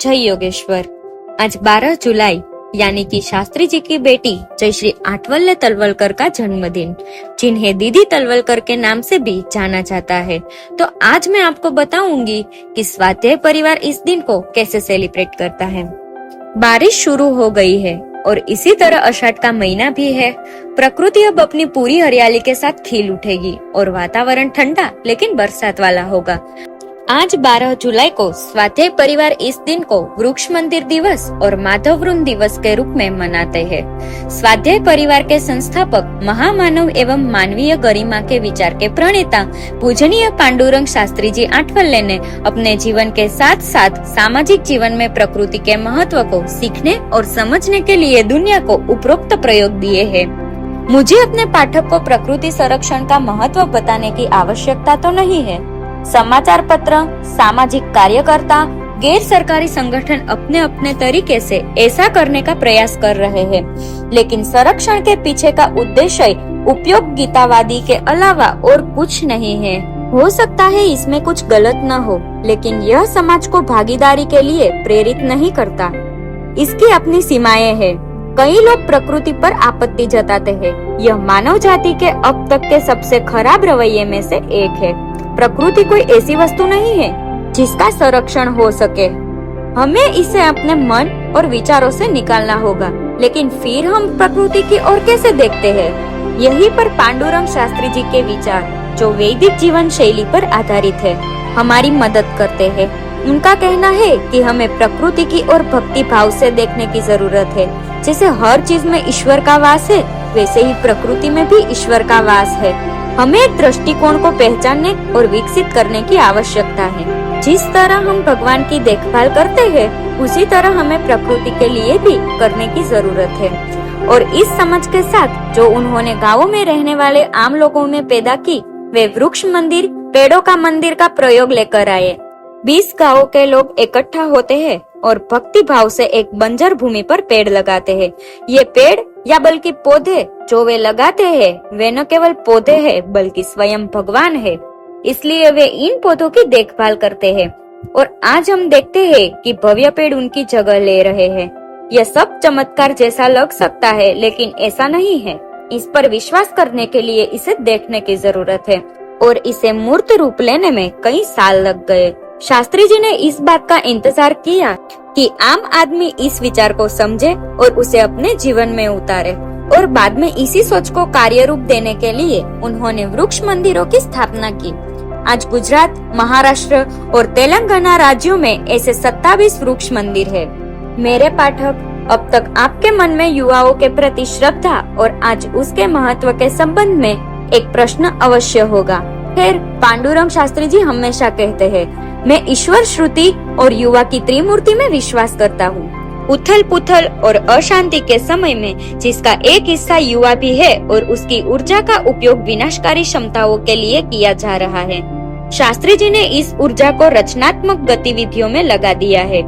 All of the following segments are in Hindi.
जय योगेश्वर। आज 12 जुलाई यानी कि शास्त्री जी की बेटी जयश्री आठवले तलवलकर का जन्मदिन, जिन्हें दीदी तलवलकर के नाम से भी जाना जाता है। तो आज मैं आपको बताऊंगी कि स्वाध्याय परिवार इस दिन को कैसे सेलिब्रेट करता है। बारिश शुरू हो गई है और इसी तरह आषाढ़ का महीना भी है। प्रकृति अब अपनी पूरी हरियाली के साथ खिल उठेगी और वातावरण ठंडा लेकिन बरसात वाला होगा। आज 12 जुलाई को स्वाध्याय परिवार इस दिन को वृक्ष मंदिर दिवस और माधव वृंद दिवस के रूप में मनाते हैं। स्वाध्याय परिवार के संस्थापक महामानव एवं मानवीय गरिमा के विचार के प्रणेता पूजनीय पांडुरंग शास्त्री जी आठवले ने अपने जीवन के साथ साथ सामाजिक जीवन में प्रकृति के महत्व को सीखने और समझने के लिए दुनिया को उपरोक्त प्रयोग दिए हैं। मुझे अपने पाठक को प्रकृति संरक्षण का महत्व बताने की आवश्यकता तो नहीं है। समाचार पत्र, सामाजिक कार्यकर्ता, गैर सरकारी संगठन अपने अपने तरीके से ऐसा करने का प्रयास कर रहे हैं, लेकिन संरक्षण के पीछे का उद्देश्य उपयोगितावादी के अलावा और कुछ नहीं है। हो सकता है इसमें कुछ गलत न हो, लेकिन यह समाज को भागीदारी के लिए प्रेरित नहीं करता। इसकी अपनी सीमाएं हैं। कई लोग प्रकृति पर आपत्ति जताते हैं। यह मानव जाति के अब तक के सबसे खराब रवैये में से एक है। प्रकृति कोई ऐसी वस्तु नहीं है जिसका संरक्षण हो सके। हमें इसे अपने मन और विचारों से निकालना होगा। लेकिन फिर हम प्रकृति की ओर कैसे देखते हैं? यही पर पांडुरंग शास्त्री जी के विचार, जो वैदिक जीवन शैली पर आधारित है, हमारी मदद करते हैं। उनका कहना है कि हमें प्रकृति की ओर भक्ति भाव से देखने की जरूरत है। जैसे हर चीज में ईश्वर का वास है, वैसे ही प्रकृति में भी ईश्वर का वास है। हमें एक दृष्टिकोण को पहचानने और विकसित करने की आवश्यकता है। जिस तरह हम भगवान की देखभाल करते हैं, उसी तरह हमें प्रकृति के लिए भी करने की जरूरत है। और इस समझ के साथ जो उन्होंने गांवों में रहने वाले आम लोगों में पैदा की, वे वृक्ष मंदिर, पेड़ों का मंदिर का प्रयोग लेकर आए। 20 गांवों के लोग इकट्ठा होते हैं और भक्ति भाव से एक बंजर भूमि पर पेड़ लगाते हैं। ये पेड़ या बल्कि पौधे जो वे लगाते हैं, वे न केवल पौधे हैं बल्कि स्वयं भगवान है। इसलिए वे इन पौधों की देखभाल करते हैं। और आज हम देखते हैं कि भव्य पेड़ उनकी जगह ले रहे हैं। यह सब चमत्कार जैसा लग सकता है, लेकिन ऐसा नहीं है। इस पर विश्वास करने के लिए इसे देखने की जरूरत है और इसे मूर्त रूप लेने में कई साल लग गए। शास्त्री जी ने इस बात का इंतजार किया कि आम आदमी इस विचार को समझे और उसे अपने जीवन में उतारे, और बाद में इसी सोच को कार्य रूप देने के लिए उन्होंने वृक्ष मंदिरों की स्थापना की। आज गुजरात, महाराष्ट्र और तेलंगाना राज्यों में ऐसे 27 वृक्ष मंदिर है। मेरे पाठक, अब तक आपके मन में युवाओं के प्रति श्रद्धा और आज उसके महत्व के संबंध में एक प्रश्न अवश्य होगा। फिर पांडुरंग शास्त्री जी हमेशा कहते हैं, मैं ईश्वर, श्रुति और युवा की त्रिमूर्ति में विश्वास करता हूँ। उथल पुथल और अशांति के समय में जिसका एक हिस्सा युवा भी है और उसकी ऊर्जा का उपयोग विनाशकारी क्षमताओं के लिए किया जा रहा है। शास्त्री जी ने इस ऊर्जा को रचनात्मक गतिविधियों में लगा दिया है।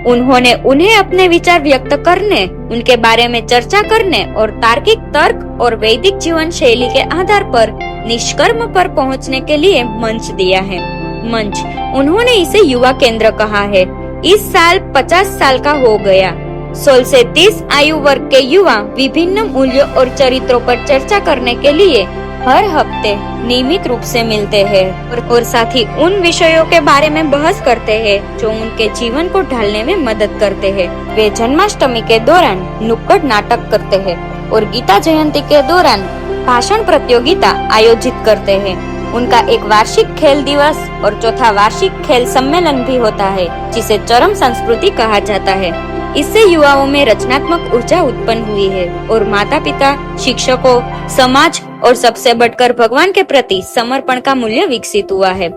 उन्होंने उन्हें अपने विचार व्यक्त करने, उनके बारे में चर्चा करने और तार्किक तर्क और वैदिक जीवन शैली के आधार पर निष्कर्म पर पहुंचने के लिए मंच दिया है। मंच, उन्होंने इसे युवा केंद्र कहा है। इस साल 50 साल का हो गया। 16 से 30 आयु वर्ग के युवा विभिन्न मूल्यों और चरित्रों पर चर्चा करने के लिए हर हफ्ते नियमित रूप से मिलते हैं और साथ ही उन विषयों के बारे में बहस करते हैं जो उनके जीवन को ढालने में मदद करते हैं। वे जन्माष्टमी के दौरान नुक्कड़ नाटक करते हैं और गीता जयंती के दौरान भाषण प्रतियोगिता आयोजित करते हैं। उनका एक वार्षिक खेल दिवस और चौथा वार्षिक खेल सम्मेलन भी होता है, जिसे चरम संस्कृति कहा जाता है। इससे युवाओं में रचनात्मक ऊर्जा उत्पन्न हुई है और माता पिता, शिक्षकों, समाज और सबसे बढ़कर भगवान के प्रति समर्पण का मूल्य विकसित हुआ है।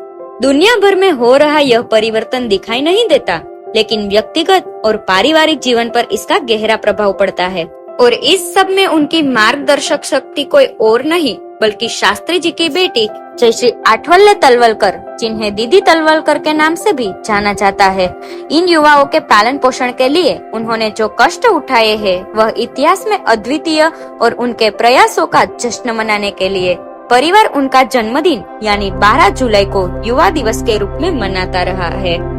दुनिया भर में हो रहा यह परिवर्तन दिखाई नहीं देता, लेकिन व्यक्तिगत और पारिवारिक जीवन पर इसका गहरा प्रभाव पड़ता है। और इस सब में उनकी मार्गदर्शक शक्ति कोई और नहीं बल्कि शास्त्री जी की बेटी जयश्री आठवले तलवलकर, जिन्हें दीदी तलवलकर के नाम से भी जाना जाता है। इन युवाओं के पालन पोषण के लिए उन्होंने जो कष्ट उठाए हैं, वह इतिहास में अद्वितीय और उनके प्रयासों का जश्न मनाने के लिए परिवार उनका जन्मदिन यानी 12 जुलाई को युवा दिवस के रूप में मनाता रहा है।